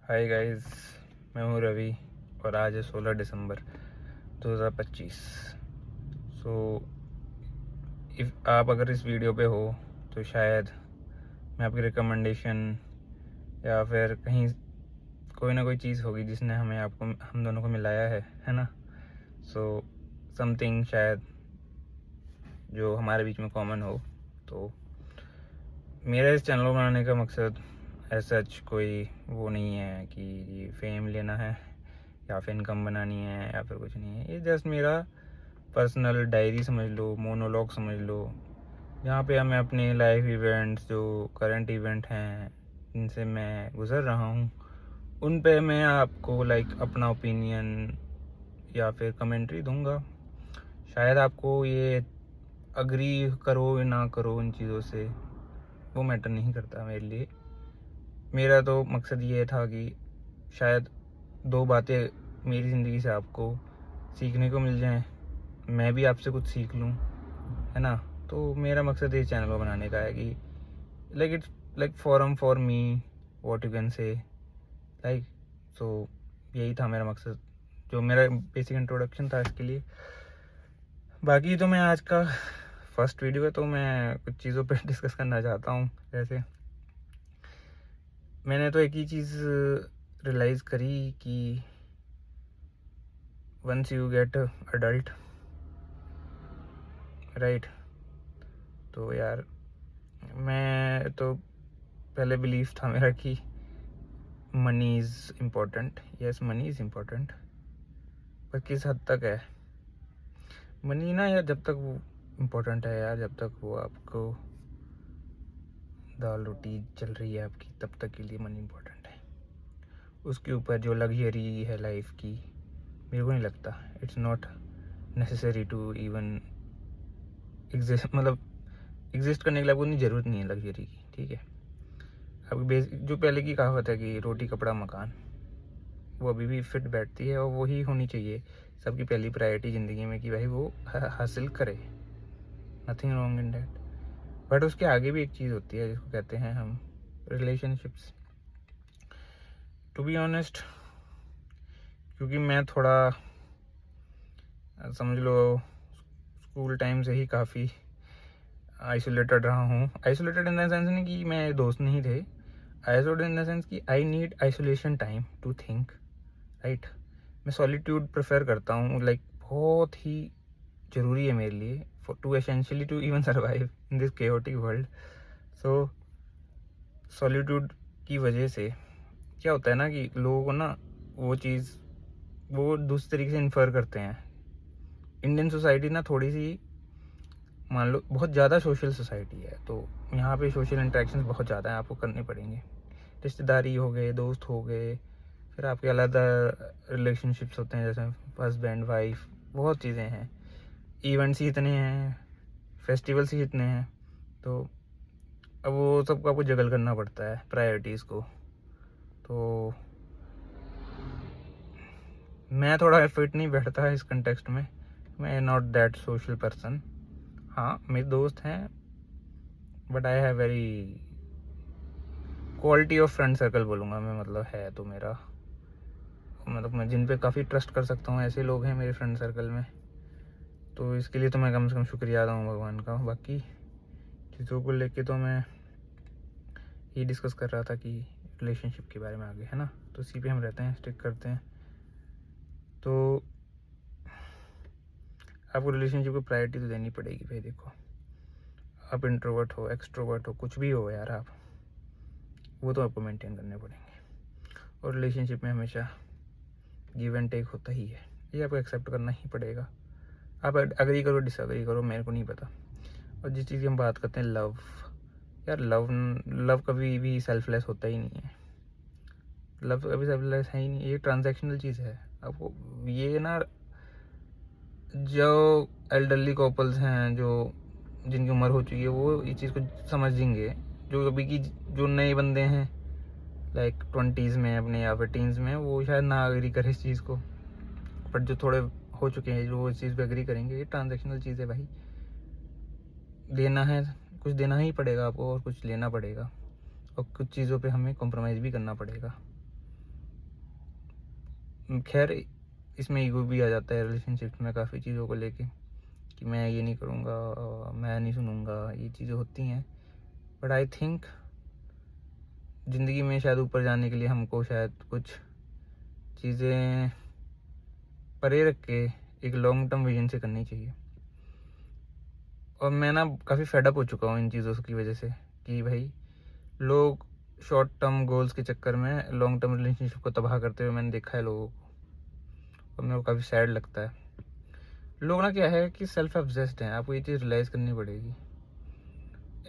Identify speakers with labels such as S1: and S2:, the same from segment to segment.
S1: Hi guys, मैं हूँ रवि और आज है 16 दिसंबर 2025। इफ़ आप अगर इस वीडियो पे हो तो शायद मैं आपकी रिकमेंडेशन या फिर कहीं कोई ना कोई चीज़ होगी जिसने हम दोनों को मिलाया है ना। समथिंग शायद जो हमारे बीच में कॉमन हो। तो मेरा इस चैनल को बनाने का मकसद सच कोई वो नहीं है कि फेम लेना है या फिर इनकम बनानी है या फिर कुछ नहीं है। ये जस्ट मेरा पर्सनल डायरी समझ लो, मोनोलॉग समझ लो, जहाँ पे मैं अपने लाइफ इवेंट्स जो करंट इवेंट हैं जिनसे मैं गुज़र रहा हूँ उन पे मैं आपको अपना ओपिनियन या फिर कमेंट्री दूंगा। शायद आपको ये अग्री करो या ना करो इन चीज़ों से, वो मैटर नहीं करता मेरे लिए। मेरा तो मकसद ये था कि शायद दो बातें मेरी ज़िंदगी से आपको सीखने को मिल जाएं, मैं भी आपसे कुछ सीख लूँ, है ना। तो मेरा मकसद इस चैनल को बनाने का है कि it's forum for me, what you can say so यही था मेरा मकसद, जो मेरा बेसिक इंट्रोडक्शन था इसके लिए। बाकी तो मैं आज का फर्स्ट वीडियो है तो मैं कुछ चीज़ों पे डिस्कस करना चाहता हूँ। जैसे मैंने तो एक ही चीज़ रियलाइज़ करी कि once you get adult, right, तो यार मैं तो पहले बिलीव था मेरा कि money is important. Yes, money is important, पर किस हद तक है मनी ना यार। जब तक वो इम्पोर्टेंट है यार, जब तक वो आपको दाल रोटी चल रही है आपकी, तब तक के लिए मनी इम्पोर्टेंट है। उसके ऊपर जो लग्जरी है लाइफ की, मेरे को नहीं लगता it's not necessary to even exist. Exist करने के लिए आपको इतनी ज़रूरत नहीं है लग्जरी की, ठीक है। अब जो पहले की कहावत है कि रोटी कपड़ा मकान, वो अभी भी फिट बैठती है और वही होनी चाहिए सबकी पहली प्रायोरिटी ज़िंदगी में, कि भाई वो हासिल करे। Nothing wrong in that, but उसके आगे भी एक चीज़ होती है जिसको कहते हैं हम रिलेशनशिप्स। टू बी ऑनेस्ट, क्योंकि मैं थोड़ा समझ लो स्कूल टाइम से ही काफ़ी आइसोलेटेड रहा हूँ। आइसोलेटेड इन द सेंस नहीं कि मेरे दोस्त नहीं थे, आइसोलेटेड इन द सेंस कि I need isolation time to think, right. मैं सॉलिट्यूड प्रेफर करता हूँ, बहुत ही ज़रूरी है मेरे लिए to essentially to even survive in this chaotic world. So solitude की वजह से क्या होता है ना कि लोगों को ना वो चीज़ वो दूसरे तरीके से इन्फर करते हैं। इंडियन सोसाइटी ना थोड़ी सी, मान लो, बहुत ज़्यादा सोशल सोसाइटी है, तो यहाँ पे सोशल इंटरेक्शंस बहुत ज़्यादा हैं, आपको करने पड़ेंगे। रिश्तेदारी हो गए, दोस्त हो गए, फिर आपके अलग रिलेशनशिप्स होते हैं जैसे हस्बैंड वाइफ, बहुत चीज़ें हैं। इवेंट्स ही इतने हैं, फेस्टिवल्स ही इतने हैं, तो अब वो सबको आपको जगल करना पड़ता है प्रायोरिटीज़ को। तो मैं थोड़ा फिट नहीं बैठता है इस कंटेक्स्ट में। मैं नॉट दैट सोशल पर्सन। हाँ, मेरे दोस्त हैं, but I have very quality of friend circle बोलूँगा मैं, है तो मेरा, मैं जिन पे काफ़ी ट्रस्ट कर सकता हूँ, ऐसे लोग हैं मेरे फ्रेंड सर्कल में। तो इसके लिए तो मैं कम से कम शुक्रिया अदा हूँ भगवान का। बाकी चीज़ों को लेके तो मैं ये डिस्कस कर रहा था कि रिलेशनशिप के बारे में आगे, है ना। तो इसी पे हम रहते हैं, स्टिक करते हैं। तो आपको रिलेशनशिप को प्रायोरिटी तो देनी पड़ेगी भाई। देखो, आप इंट्रोवर्ट हो, एक्सट्रोवर्ट हो, कुछ भी हो यार, आप वो तो आपको मेंटेन करने पड़ेंगे। और रिलेशनशिप में हमेशा गिव एंड टेक होता ही है, ये आपको एक्सेप्ट करना ही पड़ेगा। आप अग्री करो, डिसअग्री करो, मेरे को नहीं पता। और जिस चीज़ की हम बात करते हैं, लव, यार लव कभी भी सेल्फलेस होता ही नहीं है। लव कभी सेल्फलेस है ही नहीं, ये ट्रांजैक्शनल चीज़ है। आपको ये ना, जो एल्डरली कपल्स हैं, जो जिनकी उम्र हो चुकी है, वो इस चीज़ को समझेंगे। जो अभी की जो नए बंदे हैं 20s में अपने या फिर टीन्स में, वो शायद ना एग्री करे इस चीज़ को, बट जो थोड़े हो चुके हैं जो इस चीज़ पे एग्री करेंगे। ये ट्रांजैक्शनल चीज़ है भाई, देना है, कुछ देना ही पड़ेगा आपको और कुछ लेना पड़ेगा, और कुछ चीज़ों पे हमें कॉम्प्रोमाइज़ भी करना पड़ेगा। खैर इसमें ईगो भी आ जाता है रिलेशनशिप में काफ़ी चीज़ों को लेके कि मैं ये नहीं करूँगा, मैं नहीं सुनूँगा, ये चीज़ें होती हैं। बट आई थिंक ज़िंदगी में शायद ऊपर जाने के लिए हमको शायद कुछ चीज़ें परे रख के एक लॉन्ग टर्म विजन से करनी चाहिए। और मैं ना काफ़ी फेडअप हो चुका हूँ इन चीज़ों की वजह से कि भाई लोग शॉर्ट टर्म गोल्स के चक्कर में लॉन्ग टर्म रिलेशनशिप को तबाह करते हुए मैंने देखा है लोगों को, और मेरे को काफ़ी सैड लगता है। लोग ना क्या है कि सेल्फ ऑब्सेस्ड हैं, आपको ये चीज़ रियलाइज़ करनी पड़ेगी।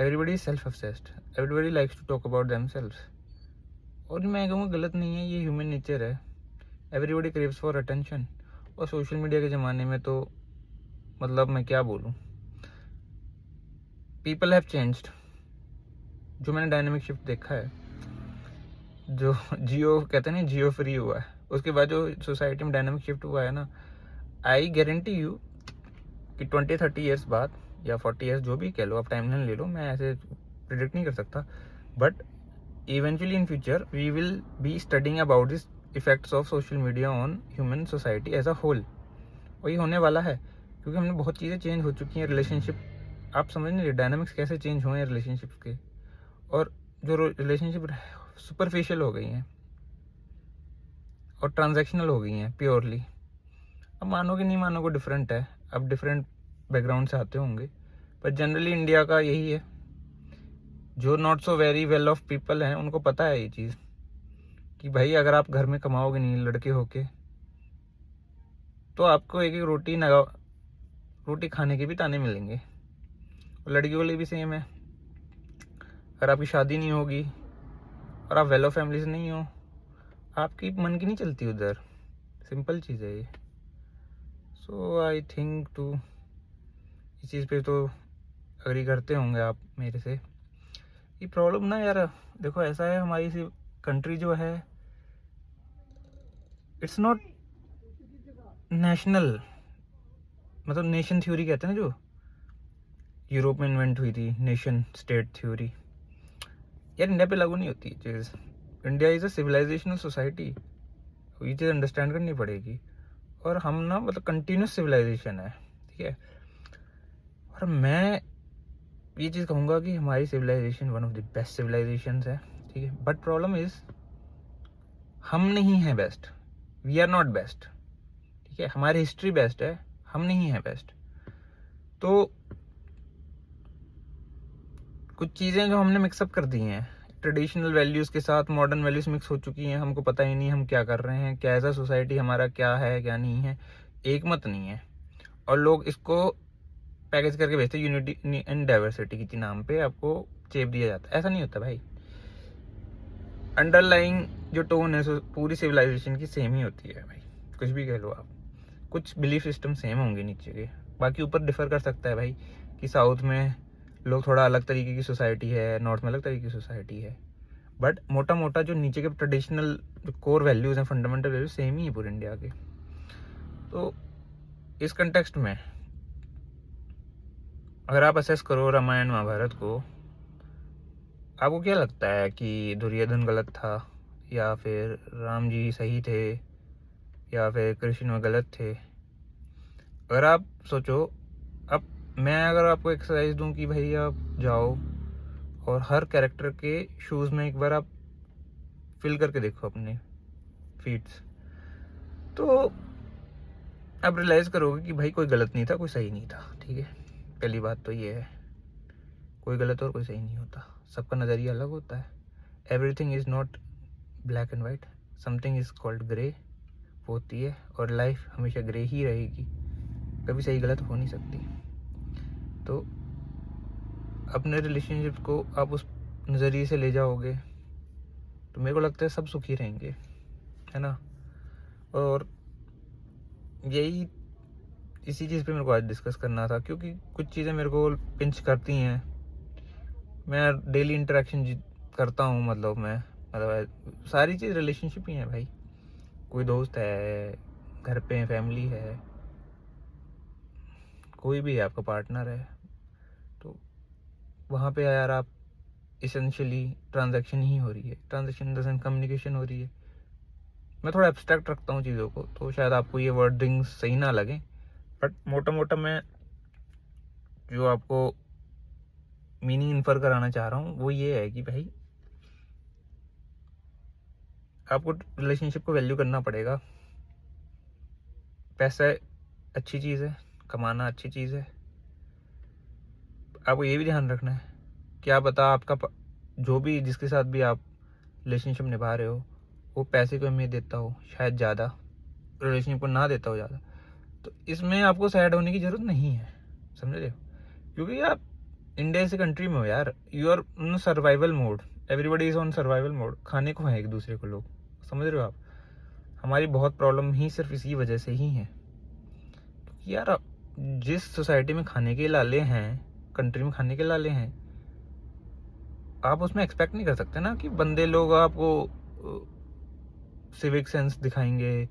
S1: Everybody is self obsessed, everybody likes to talk about themselves, और मैं कहूँगा गलत नहीं है, ये ह्यूमन नेचर है। एवरीबडी क्रेव्स फॉर अटेंशन, और सोशल मीडिया के ज़माने में तो मतलब मैं क्या बोलूँ, पीपल हैव चेंज्ड। जो मैंने डायनामिक शिफ्ट देखा है, जो जियो कहते हैं ना, जियो फ्री हुआ है, उसके बाद जो सोसाइटी में डायनामिक शिफ्ट हुआ है ना, आई गारंटी यू कि 20-30 ईयर्स बाद या 40 ईयर्स, जो भी कह लो आप, टाइमलाइन ले लो, मैं ऐसे प्रिडिक्ट नहीं कर सकता, but eventually in future we will be studying about this effects of social media on human society as a whole. और ये होने वाला है क्योंकि हमने बहुत चीज़ें चेंज हो चुकी हैं। रिलेशनशिप, आप समझ नहीं रहे डायनामिक्स कैसे चेंज हुए हैं रिलेशनशिप के, और जो रिलेशनशिप सुपरफिशियल हो गई हैं और ट्रांजैक्शनल हो गई हैं प्योरली। अब मानोगे नहीं मानोगे डिफरेंट है, अब डिफरेंट बैकग्राउंड से आते होंगे, पर जनरली इंडिया का यही है। जो not so very well of people हैं उनको पता है ये चीज़ कि भाई अगर आप घर में कमाओगे नहीं लड़के होके, तो आपको एक एक रोटी खाने के भी ताने मिलेंगे। और लड़कियों के लिए भी सेम है। अगर आपकी शादी नहीं होगी और आप वेल ऑफ फैमिली से नहीं हो, आपकी मन की नहीं चलती उधर, सिंपल चीज़ है ये। सो आई थिंक टू इस चीज़ पे तो अग्री करते होंगे आप मेरे से। ये प्रॉब्लम ना यार देखो ऐसा है, हमारी सी कंट्री जो है, इट्स नॉट नेशनल, मतलब नेशन थ्योरी कहते हैं ना, जो यूरोप में इन्वेंट हुई थी, नेशन स्टेट थ्योरी, यार इंडिया पे लागू नहीं होती ये चीज़। India is a civilisational society, ये चीज़ अंडरस्टैंड करनी पड़ेगी। और हम ना मतलब कंटिन्यूस सिविलाइजेशन है, ठीक है। और मैं ये चीज़ कहूँगा कि हमारी civilisation one of the best civilisation है, ठीक है। बट प्रॉब्लम इज़ हम नहीं हैं best, we are not best, ठीक है। हमारी हिस्ट्री बेस्ट है, हम नहीं हैं बेस्ट। तो कुछ चीज़ें जो हमने मिक्सअप कर दी हैं, ट्रेडिशनल वैल्यूज़ के साथ मॉडर्न वैल्यूज़ मिक्स हो चुकी हैं, हमको पता ही नहीं हम क्या कर रहे हैं, क्या एज अ सोसाइटी हमारा क्या है क्या नहीं है, एक मत नहीं है। और लोग इसको पैकेज करके भेजते हैं यूनिटी एंड डाइवर्सिटी के नाम पे, आपको चेप दिया जाता है। ऐसा नहीं होता भाई, अंडरलाइंग जो टोन है पूरी सिविलाइजेशन की सेम ही होती है भाई, कुछ भी कह लो आप। कुछ बिलीफ सिस्टम सेम होंगे नीचे के, बाकी ऊपर डिफर कर सकता है भाई कि साउथ में लोग थोड़ा अलग तरीके की सोसाइटी है, नॉर्थ में अलग तरीके की सोसाइटी है, बट मोटा मोटा जो नीचे के ट्रेडिशनल जो कोर वैल्यूज़ हैं, फंडामेंटल वैल्यूज सेम ही है पूरे इंडिया के। तो इस कंटेक्स्ट में अगर आप असेस करो रामायण महाभारत को, आपको क्या लगता है कि दुर्योधन गलत था, या फिर राम जी सही थे, या फिर कृष्ण गलत थे? अगर आप सोचो, अब मैं अगर आपको एक्सरसाइज दूं कि भाई आप जाओ और हर कैरेक्टर के शूज़ में एक बार आप फिल करके देखो अपने फीट्स, तो आप रियलाइज़ करोगे कि भाई कोई गलत नहीं था, कोई सही नहीं था, ठीक है। पहली बात तो ये है, कोई गलत और कोई सही नहीं होता, सबका नज़रिया अलग होता है। Everything is not black and white, something is called grey होती है, और लाइफ हमेशा ग्रे ही रहेगी, कभी सही गलत हो नहीं सकती। तो अपने रिलेशनशिप को आप उस नज़रिए से ले जाओगे तो मेरे को लगता है सब सुखी रहेंगे, है ना। और यही इसी चीज़ पे मेरे को आज डिस्कस करना था, क्योंकि कुछ चीज़ें मेरे को पिंच करती हैं। मैं डेली इंटरेक्शन करता हूँ, मतलब सारी चीज़ रिलेशनशिप ही है भाई। कोई दोस्त है, घर पे फैमिली है, कोई भी है आपका पार्टनर है, तो वहाँ पे यार आप इसेंशियली ट्रांजैक्शन ही हो रही है, transaction in the sense communication हो रही है। मैं थोड़ा एब्स्ट्रैक्ट रखता हूँ चीज़ों को, तो शायद आपको ये वर्डिंग सही ना लगे, बट मोटा मोटा मैं जो आपको मीनिंग इन्फर कराना चाह रहा हूँ वो ये है कि भाई आपको रिलेशनशिप को वैल्यू करना पड़ेगा। पैसा अच्छी चीज़ है, कमाना अच्छी चीज़ है, आपको ये भी ध्यान रखना है क्या पता आपका जो भी जिसके साथ भी आप रिलेशनशिप निभा रहे हो वो पैसे को अहमियत देता हो, शायद ज़्यादा, रिलेशनशिप को ना देता हो ज़्यादा, तो इसमें आपको सैड होने की ज़रूरत नहीं है, समझ रहे हो? क्योंकि आप इंडिया जैसे कंट्री में हो यार, you are on survival mode, everybody is on survival mode, खाने को है एक दूसरे को लोग, समझ रहे हो आप? हमारी बहुत प्रॉब्लम ही सिर्फ इसी वजह से ही है क्योंकि यार जिस सोसाइटी में खाने के लाले हैं, कंट्री में खाने के लाले हैं, आप उसमें एक्सपेक्ट नहीं कर सकते ना कि बंदे लोग आपको सिविक सेंस दिखाएंगे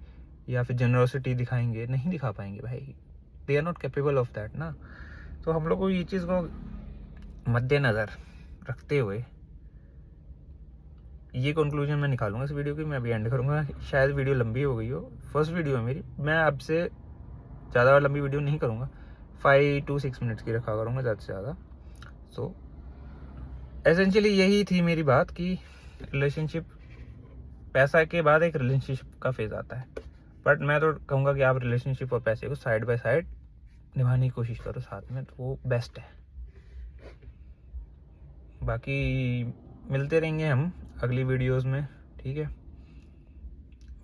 S1: या फिर जनरोसिटी दिखाएंगे, नहीं दिखा पाएंगे भाई, they are not capable of that ना। तो हम लोग को ये चीज़ को मद्देनज़र रखते हुए ये कंक्लूजन मैं निकालूंगा इस वीडियो की, मैं अभी एंड करूंगा, शायद वीडियो लंबी हो गई हो, फर्स्ट वीडियो है मेरी, मैं आपसे ज़्यादा लंबी वीडियो नहीं करूंगा, 5 to 6 मिनट्स की रखा करूंगा ज़्यादा से ज़्यादा। सो एसेंशियली यही थी मेरी बात कि रिलेशनशिप, पैसा के बाद एक रिलेशनशिप का फेज़ आता है, बट मैं तो कहूँगा कि आप रिलेशनशिप और पैसे को साइड बाय साइड निभाने की कोशिश करो साथ में, तो वो बेस्ट है। बाकी मिलते रहेंगे हम अगली वीडियोस में, ठीक है?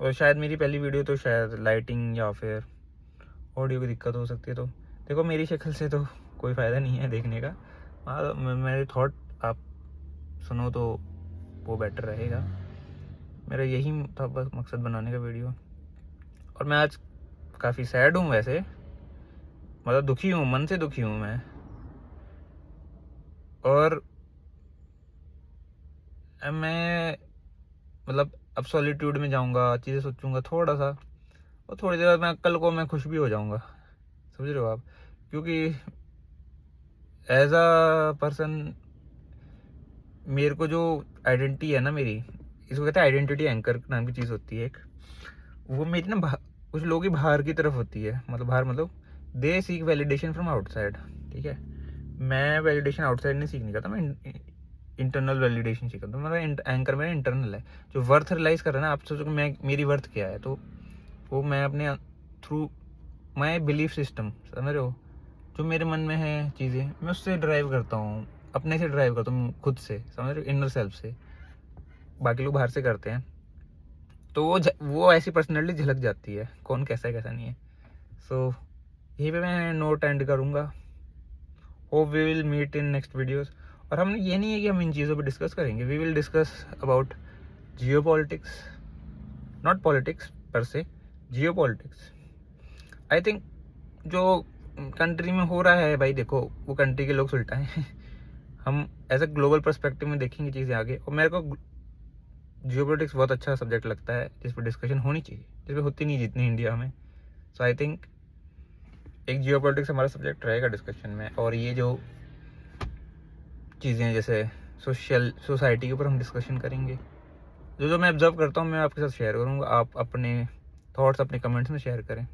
S1: और शायद मेरी पहली वीडियो तो शायद लाइटिंग या फिर ऑडियो की दिक्कत हो सकती है, तो देखो मेरी शक्ल से तो कोई फ़ायदा नहीं है देखने का, मेरे थॉट आप सुनो तो वो बेटर रहेगा। मेरा यही था बस मकसद बनाने का वीडियो। और मैं आज काफ़ी सैड हूँ वैसे, मतलब दुखी हूँ, मन से दुखी हूँ मैं, और मैं मतलब अब सॉलिट्यूड में जाऊँगा, चीज़ें सोचूंगा थोड़ा सा, और थोड़ी देर बाद मैं कल को मैं खुश भी हो जाऊँगा, समझ रहे हो आप? क्योंकि एज अ पर्सन मेरे को जो आइडेंटिटी है ना मेरी, इसको कहते हैं आइडेंटिटी एंकर नाम की चीज़ होती है एक, वो मेरी ना कुछ लोगों की बाहर की तरफ होती है, मतलब बाहर मतलब they seek validation from outside, ठीक है? मैं वैलिडेशन आउटसाइड नहीं सीखने का था, मैं इंटरनल वैलिडेशन सीखा था। मेरा एंकर मेरा इंटरनल है, जो वर्थ रियलाइज़ कर रहा है ना, आप सोचो कि मैं मेरी वर्थ क्या है, तो वो मैं अपने थ्रू माई बिलीफ सिस्टम, समझ रहे हो, जो मेरे मन में है चीज़ें मैं उससे ड्राइव करता हूँ, अपने से ड्राइव करता हूँ, खुद से, समझ रहे हो, इनर सेल्फ से। बाकी लोग बाहर से करते हैं, तो वो ऐसी पर्सनैलिटी झलक जाती है, कौन कैसा है कैसा नहीं है। सो यहीं पे मैं नोट एंड करूँगा। Hope we will meet in next videos. और हम ये नहीं है कि हम इन चीज़ों पे डिस्कस करेंगे, we will discuss about geopolitics, not politics per se, geopolitics. I think जो कंट्री में हो रहा है भाई, देखो वो कंट्री के लोग सुलटाएं हम एज अ ग्लोबल पर्सपेक्टिव में देखेंगे चीज़ें आगे, और मेरे को जियो पॉलिटिक्स बहुत अच्छा सब्जेक्ट लगता है जिस पर डिस्कशन होनी चाहिए, जिस पर होती नहीं जितनी इंडिया में। सो आई थिंक एक जियो पॉलिटिक्स हमारा सब्जेक्ट रहेगा डिस्कशन में, और ये जो चीज़ें जैसे सोसाइटी के ऊपर हम डिस्कशन करेंगे, जो मैं ऑब्जर्व करता हूँ मैं आपके साथ शेयर करूँगा, आप अपने थॉट्स अपने कमेंट्स में शेयर करें।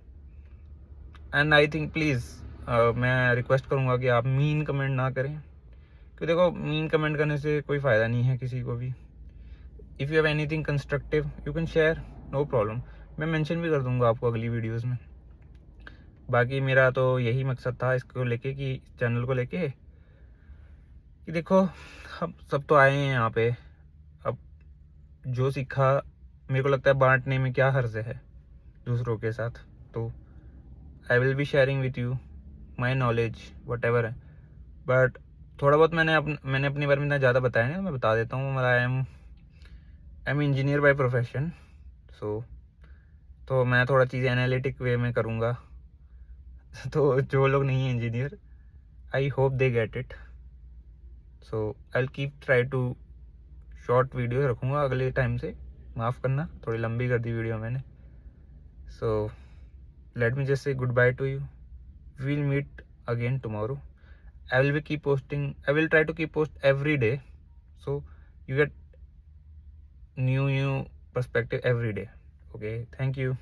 S1: एंड आई थिंक प्लीज़ मैं रिक्वेस्ट करूँगा कि आप मीन कमेंट ना करें, क्योंकि देखो मीन कमेंट करने से कोई फ़ायदा नहीं है किसी को भी। If you have anything constructive you can share, no problem, मैं मेंशन भी कर दूँगा आपको अगली वीडियोस में। बाकी मेरा तो यही मकसद था इसको लेके, कि चैनल को लेके, कि देखो हम सब तो आए हैं यहाँ पे, अब जो सीखा मेरे को लगता है बांटने में क्या हर्ज है दूसरों के साथ, तो I will be sharing with you my knowledge what ever है। बट थोड़ा बहुत मैंने अपने बारे में इतना ज़्यादा बताया नहीं, मैं बता देता हूँ। I am engineer by profession, so तो मैं थोड़ा चीज़ें एनालिटिक वे में करूँगा तो जो लोग नहीं हैं engineer, I hope they get it. So I will keep try to short video रखूँगा अगले टाइम से, माफ़ करना थोड़ी लंबी कर दी वीडियो मैंने। So let me just say goodbye to you, we will meet again tomorrow. I will try to keep post every day, so you get new perspective every day. Okay, thank you.